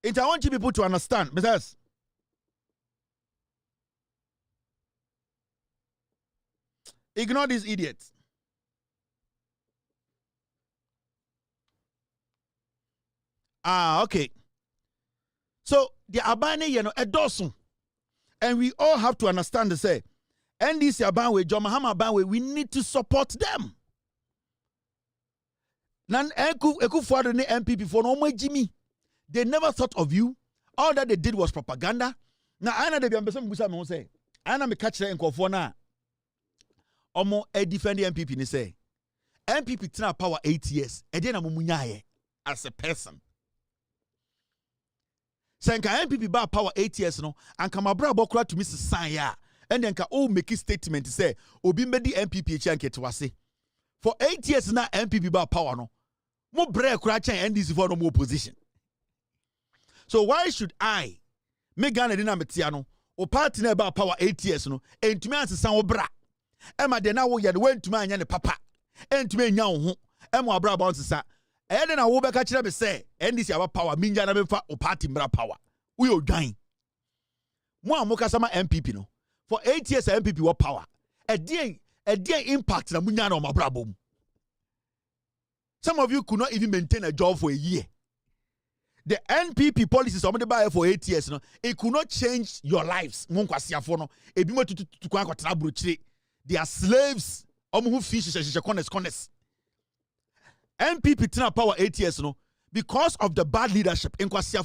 [SPEAKER 1] I want you people to understand, Mrs. Ignore these idiots. Okay. So the Abane, a dozen. And we all have to understand the say, NDC Abanwe, John Mahama Abanwe, we need to support them. Nan eku for the NPP for no more Jimmy. They never thought of you. All that they did was propaganda. Now, I know they be ambassador Musa me say. I know me catch them in na. Omo defend the NPP ni say. NPP tina power 8 years. E dey na mumunyaye as a person. Senka NPP ba power 8 years no. Anka mabra bokura to Mrs. Sanya. And then ka make a statement say obi medi NPP echi anke twase. For 8 years na NPP ba power no. Mo bre kura chen NDC for no more opposition. So why should I make Ghana dina metiano o party na about power 8 years no entumi ansesa wo bra e ma de na wo ye de wentumi anya ne papa entumi nya wo ho e mo abra ba onsesa e de na wo be ka kire be say NDC about power minja na be fa o party bra power we odwan mo amokasama NPP no for 8 years NPP wo power e dey impact na munya na o mabra bom. Some of you could not even maintain a job for a year. The NPP policies somebody buy for 8 years, no, it could not change your lives. They are slaves. NPP tina power 8 years, no, because of the bad leadership. In box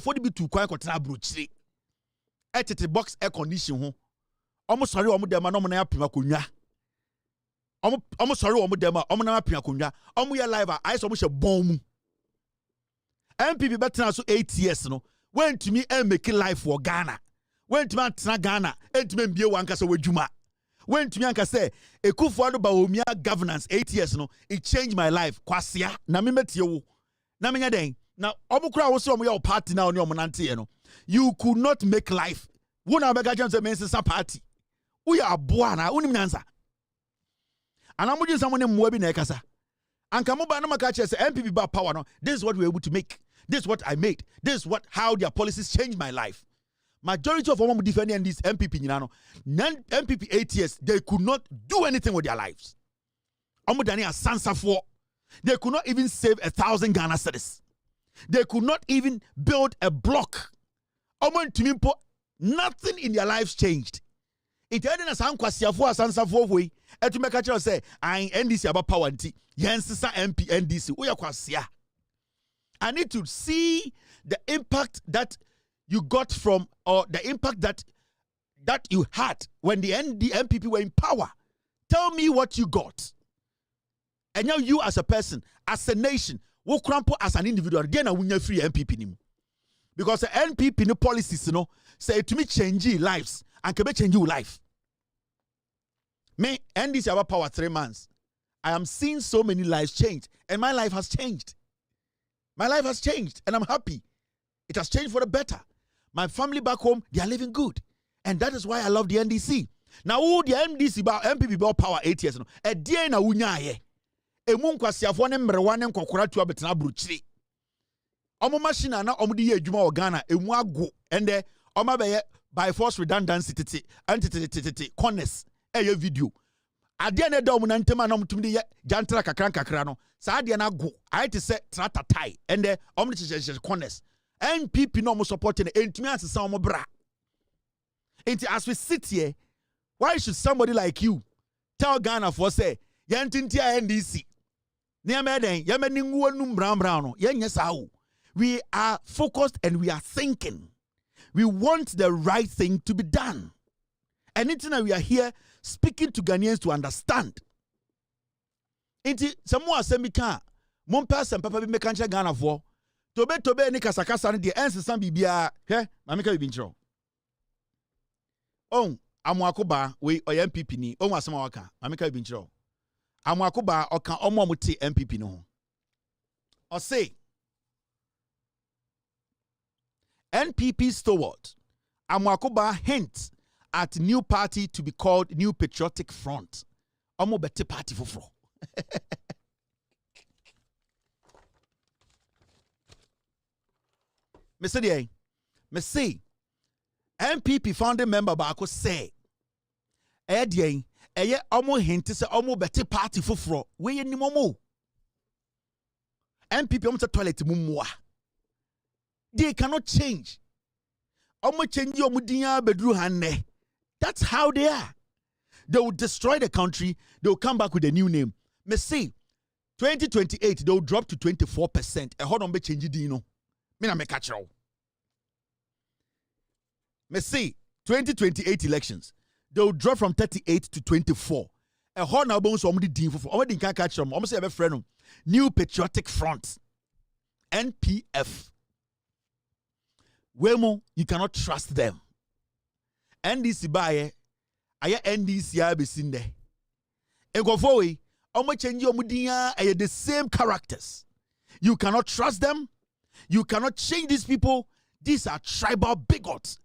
[SPEAKER 1] air condition, almost sorry, almost sorry, your life. I saw a bomb. NPP better so 8 years no went to me and make life for Ghana went to me Ghana and to me be one kasa wejuma went to me anka say Ekufuado Bawumia governance 8 years no it changed my life kwasia na me metie wo na menya den na omukura wo se omo your party na oni omo nante no you could not make life wona bega jam say mensa party we are boa na unim nyansa anamuji someone mwa bi na ekasa anka mo ba na maka che say NPP ba power no this is what we were able to make. This is what I made. This is how their policies changed my life. Majority of them defending this MPP, MPP 8 years, they could not do anything with their lives. They could not even save 1,000 Ghana cedis. They could not even build a block. Nothing in their lives changed. It had a sound way. To make a say, I NDC about power and MP NDC. I need to see the impact that you got from, or the impact that you had when the NPP were in power. Tell me what you got. And now you as a person, as a nation, wo crampo as an individual, then I will free NPP. Because the NPP no policies, say to me change lives. and can change your life. Me, NDC about power 3 months. I am seeing so many lives change, and my life has changed. My life has changed, and I'm happy. It has changed for the better. My family back home, they are living good. And that is why I love the NDC. Now, who the NDC about NPP about power 8 years no? A dear na unyaye. E munkwasiafo ne mrewane nkokora tu abetena bruchiri. Omo machine na omo di ye adwuma o Ghana emu ago ende omo beye by force redundancy tete antitete corners eye video. Ade na da omo na ntema na omo tumdi ye jantra kakra no. Sa ade na go. I te se trata tie ende omo chiche corners. NPP no omo supporting entumi asesa omo bra. Enti as we sit here, why should somebody like you tell Ghana for say yantintia NDC? We are focused and we are thinking. We want the right thing to be done. And it's now we are here speaking to Ghanaians to understand. Inti samoa semika mon person papa bi mekancha Ghana for tobe ni kasakasa ni de ensesan bibia he mamika bi nchro. On amwakoba we oy NPP ni on asema waka mamika bi nchro. Amwakoba oka omomuti NPP no. Or say NPP steward Amwakoba hints at new party to be called New Patriotic Front. Omo bete party foforo. Me say NPP founding member Bako say eye omo hint say omo bete party foforo. We ye ni momo. NPP omo toilet mumwa. They cannot change. Omo change omo dinya bedru hanne. That's how they are. They will destroy the country. They will come back with a new name. Me say 2028 they will drop to 24%. E hold on be change dino. Me na me catch you. Me say 2028 elections they will drop from 38 to 24. E hold na bon so omo di din fofo. Omo di kan catch them. Omo say e be friend New Patriotic Front. NPF. Wemo, you cannot trust them. NDC baye, aya NDC abesinde. Egofowe, omo change omo dinya aye the same characters. You cannot trust them. You cannot change these people. These are tribal bigots.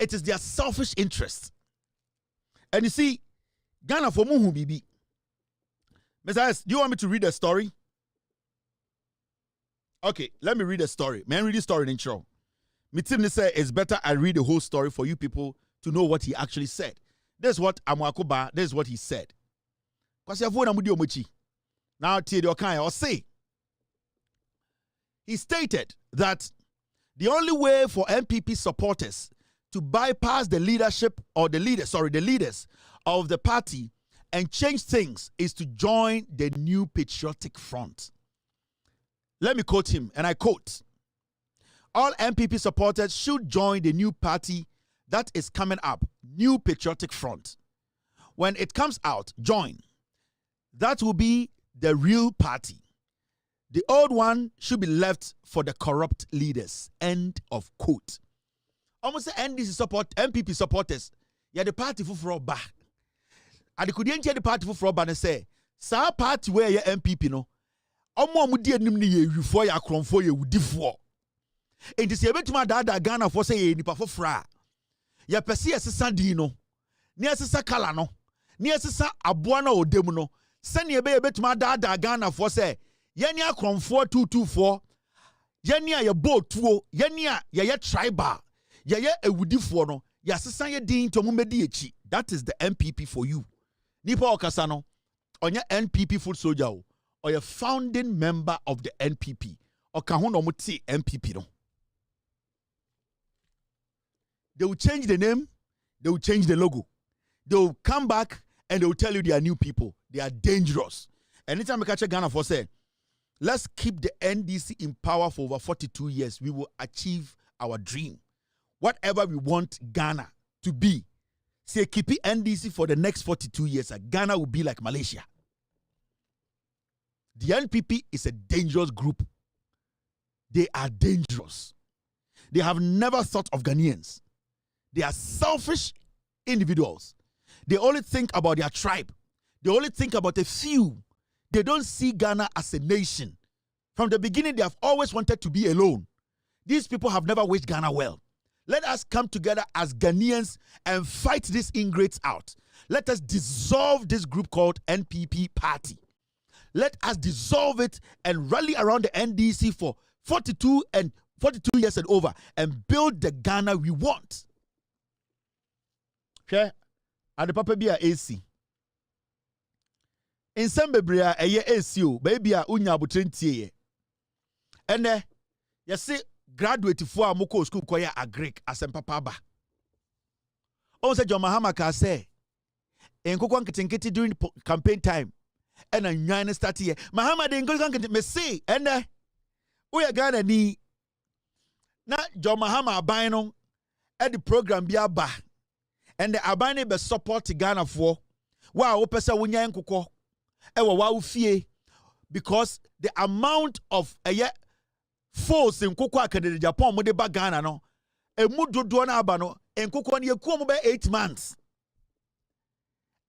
[SPEAKER 1] It is their selfish interest. And you see, Ghana for muhu bibi. Messiah, do you want me to read a story? Okay, let me read a story. May I read the story in intro? Mitim say it's better I read the whole story for you people to know what he actually said. This is what Amwakoba, this is what he said. Now, say he stated that the only way for NPP supporters to bypass the leadership or the leaders of the party and change things is to join the New Patriotic Front. Let me quote him, and I quote, all NPP supporters should join the new party that is coming up, New Patriotic Front. When it comes out, join. That will be the real party. The old one should be left for the corrupt leaders. End of quote. Almost NPP supporters, yeah, the party for back. And they couldn't the party for and say, sa party where your NPP no. Omo amudi enim ne ye wifo ya kronfo ye wudifo. Enti se betuma dada Ghana for say ye nipa fofra. Ya pese esesa din no. Ne esesa kala no. Ne esesa aboa na odem no. Se ne be betuma dada Ghana for say ye ne akronfo 224. Ye ne ye botuo, ye ne ye tribal. Ye ewudifo no. Ya sesa ye din to mumedi echi. That is the NPP for you. Nipa okasa no. Onye NPP foot soldier o. Or a founding member of the NPP. Or Kahono Muti NPP no. They will change the name, they will change the logo. They will come back and they will tell you they are new people. They are dangerous. Anytime I catch a Ghana for say, let's keep the NDC in power for over 42 years. We will achieve our dream. Whatever we want Ghana to be. Say keep it NDC for the next 42 years. Ghana will be like Malaysia. The NPP is a dangerous group. They are dangerous. They have never thought of Ghanaians. They are selfish individuals. They only think about their tribe. They only think about a few. They don't see Ghana as a nation. From the beginning, they have always wanted to be alone. These people have never wished Ghana well. Let us come together as Ghanaians and fight these ingrates out. Let us dissolve this group called NPP party. Let us dissolve it and rally around the NDC for 42 years and over and build the Ghana we want. Okay? And the papa be a AC. In some bebrea a ye AC o, baby a unya abutrenti. And you see graduate for a moko school koya agric as en papa ba. On se John Mahama ka say en kokon kitinkiti during campaign time and a nyan start here. Mahama de ngolkan kiti me say and we are Ghana ni na John Mahama aban no e the program bi aba and the aban be support Ghana for wa wo pese wo nyan kokko e wo wa fie because the amount of force in Koko Akademi Agyapong mo de ba Ghana no emu dodo na aba no enkoko ne yeku mo be 8 months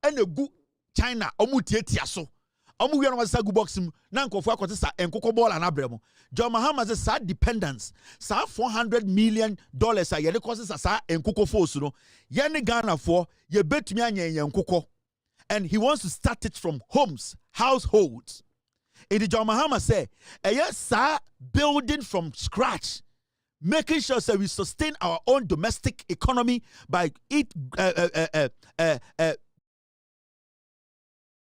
[SPEAKER 1] ene gu China omu tietia so omu wi no wasa gu box mu na nkofo akote sa enkoko ball na abremo John Mahama say sa dependence sa $400 million a ye de cause sa enkoko force no ye ne Ghana for ye betumi anya enkoko and he wants to start it from homes, households. In John Mahama say, yes, building from scratch, making sure that we sustain our own domestic economy by